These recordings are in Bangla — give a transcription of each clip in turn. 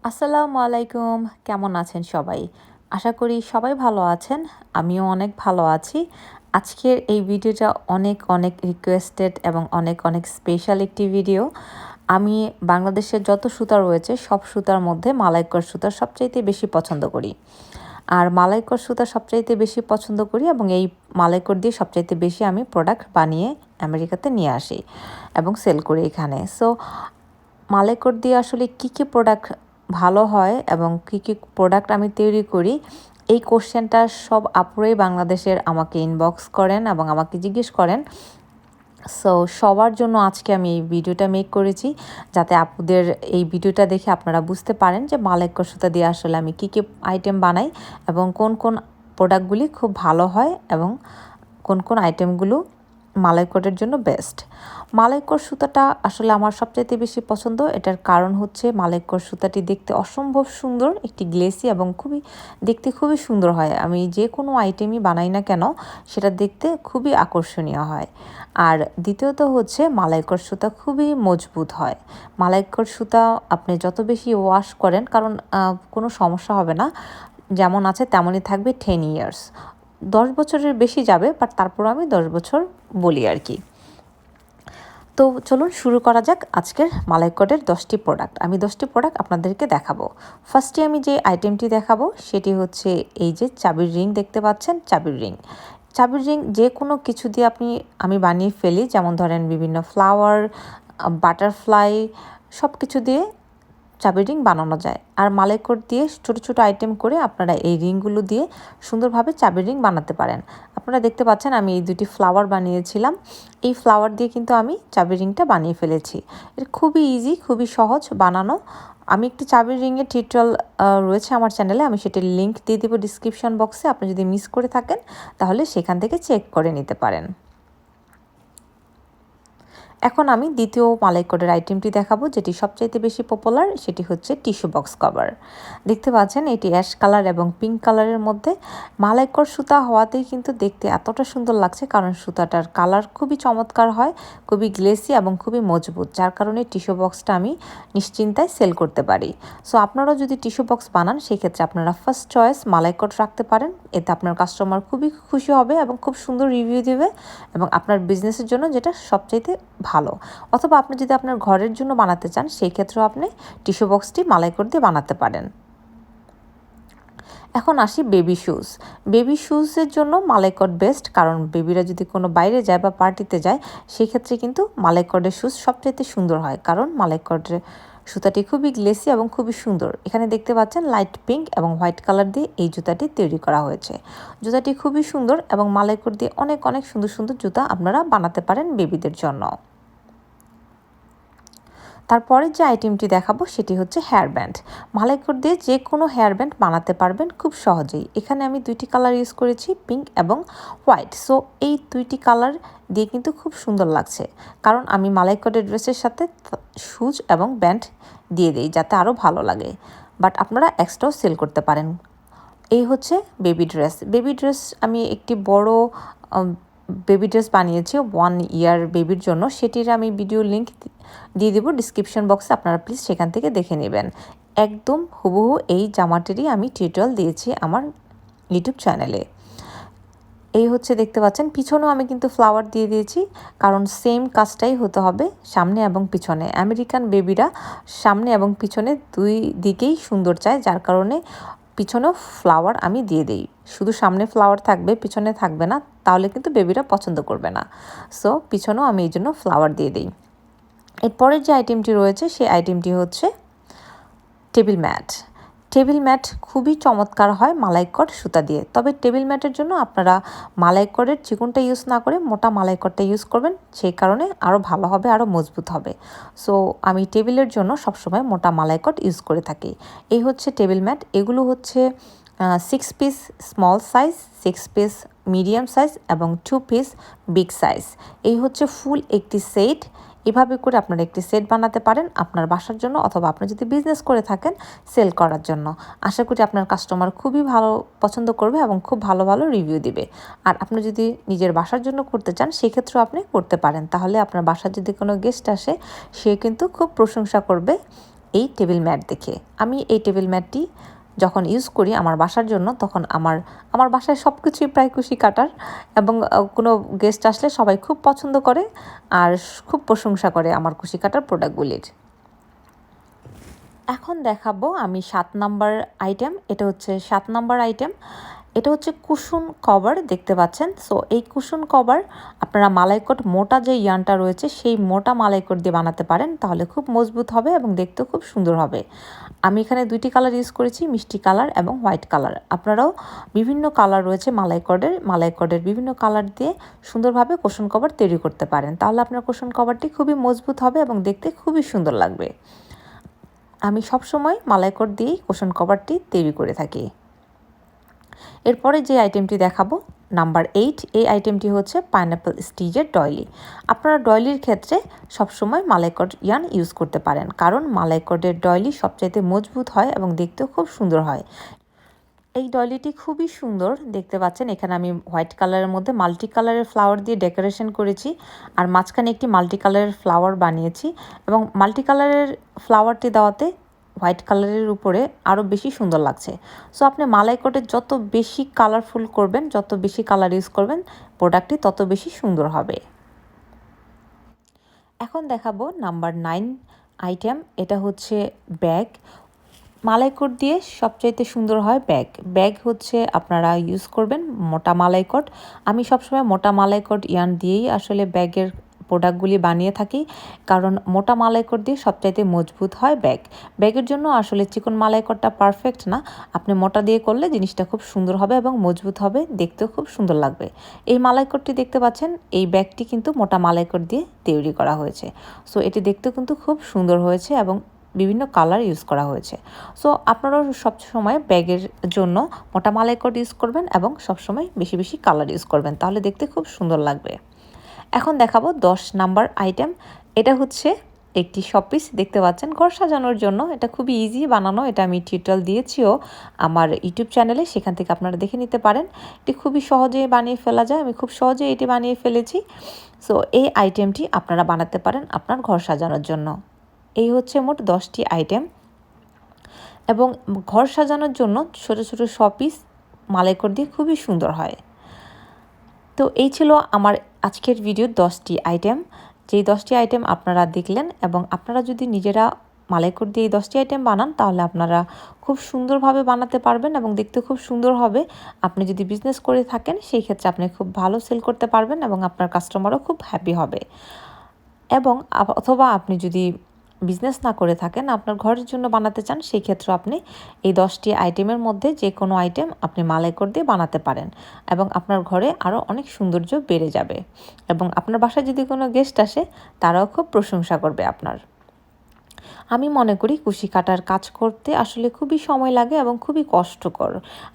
আসসালামু আলাইকুম, কেমন আছেন সবাই? আশা করি সবাই ভালো আছেন। আমিও অনেক ভালো আছি। আজকের এই ভিডিওটা অনেক অনেক রিকোয়েস্টেড এবং অনেক অনেক স্পেশাল একটি ভিডিও। আমি বাংলাদেশের যত সুতা রয়েছে সব সুতার মধ্যে মালাইকর সুতা সবচাইতে বেশি পছন্দ করি। আর মালাইকর সুতা সবচাইতে বেশি পছন্দ করি এবং এই মালাইকর দিয়ে সবচাইতে বেশি আমি প্রোডাক্ট বানিয়ে আমেরিকাতে নিয়ে আসি এবং সেল করি এখানে। সো মালাইকর দিয়ে আসলে কী কী প্রোডাক্ট ভালো হয় এবং কী কী প্রোডাক্ট আমি তৈরি করি, এই কোশ্চেনটা সব আপুরাই বাংলাদেশের আমাকে ইনবক্স করেন এবং আমাকে জিজ্ঞেস করেন। সো সবার জন্য আজকে আমি এই ভিডিওটা মেক করেছি, যাতে আপুদের এই ভিডিওটা দেখে আপনারা বুঝতে পারেন যে মালাইকর সুতা দিয়ে আসলে আমি কী কী আইটেম বানাই এবং কোন কোন প্রোডাক্টগুলি খুব ভালো হয় এবং কোন কোন আইটেমগুলো মালাইকরের জন্য বেস্ট। মালাইকর সুতাটা আসলে আমার সবচাইতে বেশি পছন্দ। এটার কারণ হচ্ছে মালাইকর সুতাটি দেখতে অসম্ভব সুন্দর, একটি গ্লেসি এবং দেখতে খুবই সুন্দর হয়। আমি যে কোনো আইটেমই বানাই না কেন সেটা দেখতে খুবই আকর্ষণীয় হয়। আর দ্বিতীয়ত হচ্ছে মালাইকর সুতা খুবই মজবুত হয়। মালাইকর সুতা আপনি যত বেশি ওয়াশ করেন, কারণ কোনো সমস্যা হবে না, যেমন আছে তেমনই থাকবে 10 ইয়ার্স। 10 বছরের বেশি যাবে, বাট তারপর আমি 10 বছর বলি আর কি। তো চলুন শুরু করা যাক আজকের মালাইকরের 10টি প্রোডাক্ট। আমি 10টি প্রোডাক্ট আপনাদেরকে দেখাবো। ফার্স্টে আমি যে আইটেমটি দেখাবো সেটি হচ্ছে এই যে চাবির রিং দেখতে পাচ্ছেন, চাবির রিং। চাবির রিং যে কোনো কিছু দিয়ে আমি বানিয়ে ফেলি, যেমন ধরেন বিভিন্ন ফ্লাওয়ার, বাটারফ্লাই, সব কিছু দিয়ে চাবির রিং বানানো যায়। আর মালাইকর দিয়ে ছোট ছোট আইটেম করে আপনারা এই রিংগুলো দিয়ে সুন্দরভাবে চাবির রিং বানাতে পারেন। আপনারা দেখতে পাচ্ছেন আমি এই দুটি ফ্লাওয়ার বানিয়েছিলাম। এই ফ্লাওয়ার দিয়ে কিন্তু আমি চাবির রিংটা বানিয়ে ফেলেছি। এটা খুবই ইজি, খুবই সহজ বানানো। আমি একটি চাবির রিংয়ের টিউটোরিয়াল রয়েছে আমার চ্যানেলে, আমি সেটির লিঙ্ক দিয়ে দেবো ডিসক্রিপশন বক্সে। আপনি যদি মিস করে থাকেন তাহলে সেখান থেকে চেক করে নিতে পারেন। এখন আমি দ্বিতীয় মালাইকরের আইটেমটি দেখাবো, যেটি সবচাইতে বেশি পপুলার, সেটি হচ্ছে টিস্যু বক্স কভার। দেখতে পাচ্ছেন এটি অ্যাশ কালার এবং পিঙ্ক কালারের মধ্যে। মালাইকর সুতা হওয়াতেই কিন্তু দেখতে এতটা সুন্দর লাগছে, কারণ সুতাটার কালার খুবই চমৎকার হয়, খুবই গ্লেসি এবং খুবই মজবুত, যার কারণে টিস্যু বক্সটা আমি নিশ্চিন্তায় সেল করতে পারি। সো আপনারাও যদি টিস্যু বক্স বানান সেক্ষেত্রে আপনারা ফার্স্ট চয়েস মালাইকর রাখতে পারেন। এতে আপনার কাস্টমার খুবই খুশি হবে এবং খুব সুন্দর রিভিউ দেবে এবং আপনার বিজনেসের জন্য যেটা সবচাইতে ভালো। অথবা আপনি যদি আপনার ঘরের জন্য বানাতে চান সেই ক্ষেত্রেও আপনি টিস্যু বক্সটি মালাইকর দিয়ে বানাতে পারেন। এখন আসি বেবি শুজ। বেবি শুজের জন্য মালাইকর বেস্ট, কারণ বেবিরা যদি কোনো বাইরে যায় বা পার্টিতে যায় সেই ক্ষেত্রে কিন্তু মালাইকরের শুজ সবচাইতে সুন্দর হয়, কারণ মালাইকরের সুতাটি খুবই গ্লেসি এবং খুবই সুন্দর। এখানে দেখতে পাচ্ছেন লাইট পিঙ্ক এবং হোয়াইট কালার দিয়ে এই জুতাটি তৈরি করা হয়েছে। জুতাটি খুবই সুন্দর এবং মালাইকর দিয়ে অনেক অনেক সুন্দর সুন্দর জুতা আপনারা বানাতে পারেন বেবিদের জন্য। তারপরে যে আইটেমটি দেখাবো সেটি হচ্ছে হেয়ার ব্যান্ড। মালাইকর দিয়ে যে কোনো হেয়ার ব্যান্ড বানাতে পারবেন খুব সহজেই। এখানে আমি দুইটি কালার ইউজ করেছি, পিঙ্ক এবং হোয়াইট। সো এই দুইটি কালার দিয়ে কিন্তু খুব সুন্দর লাগছে, কারণ আমি মালাইকরের ড্রেসের সাথে শুজ এবং ব্যান্ড দিয়ে দিই যাতে আরও ভালো লাগে, বাট আপনারা এক্সট্রাও সেল করতে পারেন। এই হচ্ছে বেবি ড্রেস। বেবি ড্রেস আমি একটি বড় বেবি ড্রেস বানিয়েছি 1 ইয়ার বেবির জন্য, সেটির আমি ভিডিও লিঙ্ক দিয়ে দেবো ডিসক্রিপশন বক্সে, আপনারা প্লিজ সেখান থেকে দেখে নেবেন। একদম হুবহু এই জামাটিরই আমি টিউটোরিয়াল দিয়েছি আমার ইউটিউব চ্যানেলে। এই হচ্ছে দেখতে পাচ্ছেন, পিছনেও আমি কিন্তু ফ্লাওয়ার দিয়ে দিয়েছি, কারণ সেম কাজটাই হতে হবে সামনে এবং পিছনে। আমেরিকান বেবিরা সামনে এবং পিছনে দুই দিকেই সুন্দর চায়, যার কারণে পিছনেও ফ্লাওয়ার আমি দিয়ে দিই। শুধু সামনে ফ্লাওয়ার থাকবে, পিছনে থাকবে না, তাহলে কিন্তু বেবিরা পছন্দ করবে না। সো পিছনেও আমি এই জন্য ফ্লাওয়ার দিয়ে দিই। এরপরের যে আইটেমটি রয়েছে সেই আইটেমটি হচ্ছে টেবিল ম্যাট। টেবিল ম্যাট খুবই চমৎকার হয় মালাইকর সুতা দিয়ে, তবে টেবিল ম্যাটের জন্য আপনারা মালাইকরের চিকনটা ইউজ না করে মোটা মালাইকরটা ইউজ করবেন, সেই কারণে আরও ভালো হবে, আরও মজবুত হবে। সো আমি টেবিলের জন্য সবসময় মোটা মালাইকর ইউজ করে থাকি। এই হচ্ছে টেবিল ম্যাট। এগুলো হচ্ছে 6 piece small size, 6 piece medium size এবং 2 পিস বিগ সাইজ। এই হচ্ছে ফুল একটি সেট। এভাবে করে আপনারা একটি সেট বানাতে পারেন আপনার বাসার জন্য, অথবা আপনি যদি বিজনেস করে থাকেন সেল করার জন্য। আশা করি আপনার কাস্টমার খুবই ভালো পছন্দ করবে এবং খুব ভালো ভালো রিভিউ দিবে। আর আপনি যদি নিজের বাসার জন্য করতে চান সেক্ষেত্রেও আপনি করতে পারেন, তাহলে আপনার বাসার যদি কোনো গেস্ট আসে সে কিন্তু খুব প্রশংসা করবে এই টেবিল ম্যাট দেখে। আমি এই টেবিল ম্যাটটি যখন ইউজ করি আমার বাসার জন্য, তখন আমার বাসায় সব কিছুই প্রায় কুশি কাটার, এবং কোনো গেস্ট আসলে সবাই খুব পছন্দ করে আর খুব প্রশংসা করে আমার কুশি কাটার প্রোডাক্টগুলির। এখন দেখাবো আমি 7 নাম্বার আইটেম। এটা হচ্ছে 7 নাম্বার আইটেম। এটা হচ্ছে কুশন কভার, দেখতে পাচ্ছেন। সো এই কুশন কভার আপনারা মালাইকট মোটা যে ইয়ানটা রয়েছে সেই মোটা মালাইকট দিয়ে বানাতে পারেন, তাহলে খুব মজবুত হবে এবং দেখতেও খুব সুন্দর হবে। আমি এখানে 2টি কালার ইউজ করেছি, মিষ্টি কালার এবং হোয়াইট কালার। আপনারাও বিভিন্ন কালার রয়েছে মালাইকটের বিভিন্ন কালার দিয়ে সুন্দরভাবে কুশন কভার তৈরি করতে পারেন, তাহলে আপনার কুশন কভারটি খুবই মজবুত হবে এবং দেখতে খুবই সুন্দর লাগবে। আমি সবসময় মালাইকট দিয়েই কুশন কভারটি তৈরি করে থাকি। এরপরে যে আইটেমটি দেখাবো নাম্বার 8, এই আইটেমটি হচ্ছে পাইনঅ্যাপল স্টিচের ডয়লি। আপনারা ডয়লির ক্ষেত্রে সবসময় মালাইকট ইয়ার্ন ইউজ করতে পারেন, কারণ মালাইকটের ডয়লি সবচাইতে মজবুত হয় এবং দেখতেও খুব সুন্দর হয়। এই ডয়লিটি খুবই সুন্দর, দেখতে পাচ্ছেন। এখানে আমি হোয়াইট কালারের মধ্যে মাল্টি কালারের ফ্লাওয়ার দিয়ে ডেকোরেশন করেছি, আর মাঝখানে একটি মাল্টি কালারের ফ্লাওয়ার বানিয়েছি, এবং মাল্টি কালারের ফ্লাওয়ারটি দেওয়াতে হোয়াইট কালারের উপরে আরও বেশি সুন্দর লাগছে। সো আপনি মালাইকটে যত বেশি কালারফুল করবেন, যত বেশি কালার ইউজ করবেন, প্রোডাক্টটি তত বেশি সুন্দর হবে। এখন দেখাবো নাম্বার 9 আইটেম। এটা হচ্ছে ব্যাগ। মালাইকট দিয়ে সবচাইতে সুন্দর হয় ব্যাগ হচ্ছে আপনারা ইউজ করবেন মোটা মালাইকট। আমি সবসময় মোটা মালাইকট ইয়ার্ন দিয়েই আসলে ব্যাগের প্রোডাক্টগুলি বানিয়ে থাকি, কারণ মোটা মালাইকট দিয়ে সবচাইতে মজবুত হয় ব্যাগের জন্য আসলে চিকন মালাইকটটা পারফেক্ট না। আপনি মোটা দিয়ে করলে জিনিসটা খুব সুন্দর হবে এবং মজবুত হবে, দেখতেও খুব সুন্দর লাগবে। এই মালাইকটটি দেখতে পাচ্ছেন, এই ব্যাগটি কিন্তু মোটা মালাইকট দিয়ে তৈরি করা হয়েছে। সো এটি দেখতেও কিন্তু খুব সুন্দর হয়েছে এবং বিভিন্ন কালার ইউজ করা হয়েছে। সো আপনারাও সবসময় ব্যাগের জন্য মোটা মালাইকট ইউজ করবেন এবং সবসময় বেশি বেশি কালার ইউজ করবেন, তাহলে দেখতে খুব সুন্দর লাগবে। এখন দেখাবো 10 নাম্বার আইটেম। এটা হচ্ছে একটি শপিস, দেখতে পাচ্ছেন, ঘর সাজানোর জন্য। এটা খুবই ইজি বানানো, এটা আমি টিউটোরিয়াল দিয়েছিও আমার ইউটিউব চ্যানেলে, সেখান থেকে আপনারা দেখে নিতে পারেন। এটি খুবই সহজে বানিয়ে ফেলা যায়, আমি খুব সহজে এটি বানিয়ে ফেলেছি। সো এই আইটেমটি আপনারা বানাতে পারেন আপনার ঘর সাজানোর জন্য। এই হচ্ছে মোট 10টি আইটেম, এবং ঘর সাজানোর জন্য ছোট ছোট শপিস মালাইকট দিয়ে খুবই সুন্দর হয়। তো এই ছিল আমার আজকের ভিডিওর 10টি আইটেম। যেই 10টি আইটেম আপনারা দেখলেন, এবং আপনারা যদি নিজেরা মালাইকট দিয়ে এই 10টি আইটেম বানান, তাহলে আপনারা খুব সুন্দরভাবে বানাতে পারবেন এবং দেখতে খুব সুন্দর হবে। আপনি যদি বিজনেস করে থাকেন, সেই ক্ষেত্রে আপনি খুব ভালো সেল করতে পারবেন এবং আপনার কাস্টমারও খুব হ্যাপি হবে। এবং অথবা আপনি যদি বিজনেস না করে থাকেন, আপনার ঘরের জন্য বানাতে চান, সেই ক্ষেত্রে আপনি এই 10টি আইটেমের মধ্যে যে কোনো আইটেম আপনি মালাইকট দিয়ে বানাতে পারেন, এবং আপনার ঘরে আরও অনেক সৌন্দর্য বেড়ে যাবে, এবং আপনার বাসায় যদি কোনো গেস্ট আসে, তারাও খুব প্রশংসা করবে আপনার। আমি মনে করি কুশি কাটার কাজ করতে আসলে খুবই সময় লাগে এবং খুবই কষ্টকর,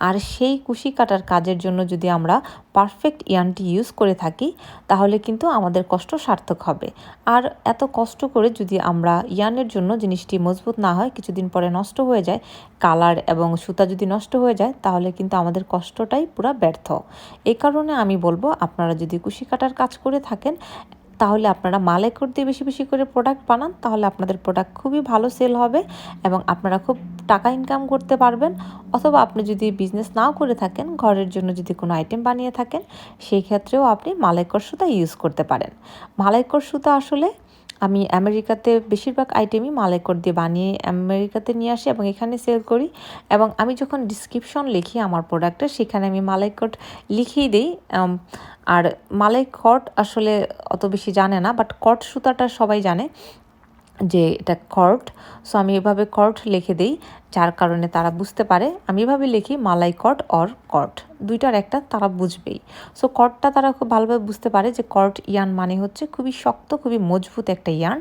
আর সেই কুশি কাটার কাজের জন্য যদি আমরা পারফেক্ট ইয়ার্নটি ইউজ করে থাকি, তাহলে কিন্তু আমাদের কষ্ট সার্থক হবে। আর এত কষ্ট করে যদি আমরা ইয়ার্নের জন্য জিনিসটি মজবুত না হয়, কিছুদিন পরে নষ্ট হয়ে যায়, কালার এবং সুতা যদি নষ্ট হয়ে যায়, তাহলে কিন্তু আমাদের কষ্টটাই পুরো ব্যর্থ। এই কারণে আমি বলবো, আপনারা যদি কুশি কাটার কাজ করে থাকেন, তাহলে আপনারা মালাইকট দিয়ে বেশি বেশি করে প্রোডাক্ট বানান, তাহলে আপনাদের প্রোডাক্ট খুবই ভালো সেল হবে এবং আপনারা খুব টাকা ইনকাম করতে পারবেন। অথবা আপনি যদি বিজনেস নাও করে থাকেন, ঘরের জন্য যদি কোনো আইটেম বানিয়ে থাকেন, সেই ক্ষেত্রেও আপনি মালাইকট সুতা ইউজ করতে পারেন। মালাইকট সুতা আসলে আমি আমেরিকাতে বেশিরভাগ আইটেমই মালাইকট দিয়ে বানিয়ে আমেরিকাতে নিয়ে আসি এবং এখানে সেল করি। এবং আমি যখন ডিসক্রিপশন লিখি আমার প্রোডাক্টের, সেখানে আমি মালাইকট লিখেই দিই। আর মালাইকট আসলে অত বেশি জানে না, বাট কট সুতাটা সবাই জানে যে এটা কর্ড। সো আমি এভাবে কর্ড লিখে দিই, যার কারণে তারা বুঝতে পারে। আমি এভাবে লিখি মালাইকট অর কট, দুইটার একটা তারা বুঝবেই। সো কটটা তারা খুব ভালোভাবে বুঝতে পারে যে কট ইয়ার্ন মানে হচ্ছে খুবই শক্ত, খুবই মজবুত একটা ইয়ার্ন।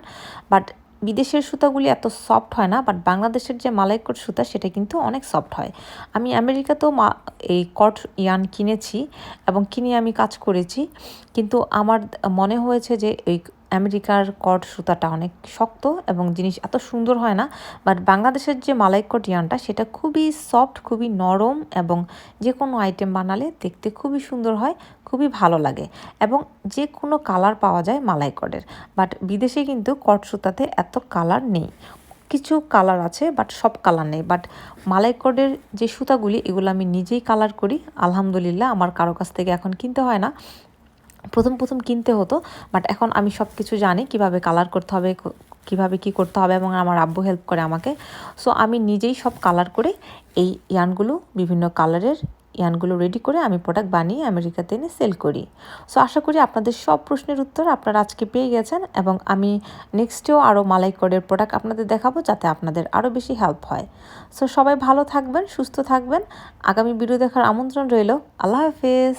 বাট বিদেশের সুতাগুলি এত সফট হয় না, বাট বাংলাদেশের যে মালাইকট সুতা সেটা কিন্তু অনেক সফট হয়। আমি আমেরিকাতেও এই কট ইয়ার্ন কিনেছি এবং কিনে আমি কাজ করেছি, কিন্তু আমার মনে হয়েছে যে এই আমেরিকার কট সুতাটা অনেক শক্ত এবং জিনিস এত সুন্দর হয় না। বাট বাংলাদেশের যে মালাইকট ইয়ার্নটা, সেটা খুবই সফট, খুবই নরম, এবং যে কোনো আইটেম বানালে দেখতে খুবই সুন্দর হয়, খুবই ভালো লাগে, এবং যে কোনো কালার পাওয়া যায় মালাইকটের। বাট বিদেশে কিন্তু কট সুতাতে এত কালার নেই। কিছু কালার আছে বাট সব কালার নেই। বাট মালাইকডের যে সুতাগুলি এগুলো আমি নিজেই কালার করি আলহামদুলিল্লাহ। আমার কারো কাছ থেকে এখন কিনতে হয় না, প্রথম কিনতে হতো, বাট এখন আমি সব কিছু জানি কিভাবে কালার করতে হবে, কিভাবে কি করতে হবে, এবং আমার আব্বু হেল্প করে আমাকে। সো আমি নিজেই সব কালার করে এই ইয়ানগুলো, বিভিন্ন কালারের ইয়ানগুলো রেডি করে আমি প্রোডাক্ট বানিয়ে আমেরিকাতে এনে সেল করি। সো আশা করি আপনাদের সব প্রশ্নের উত্তর আপনারা আজকে পেয়ে গেছেন, এবং আমি নেক্সটেও আরও মালাইকডের প্রোডাক্ট আপনাদের দেখাবো যাতে আপনাদের আরও বেশি হেল্প হয়। সো সবাই ভালো থাকবেন, সুস্থ থাকবেন। আগামী ভিডিও দেখার আমন্ত্রণ রইল। আল্লাহ হাফেজ।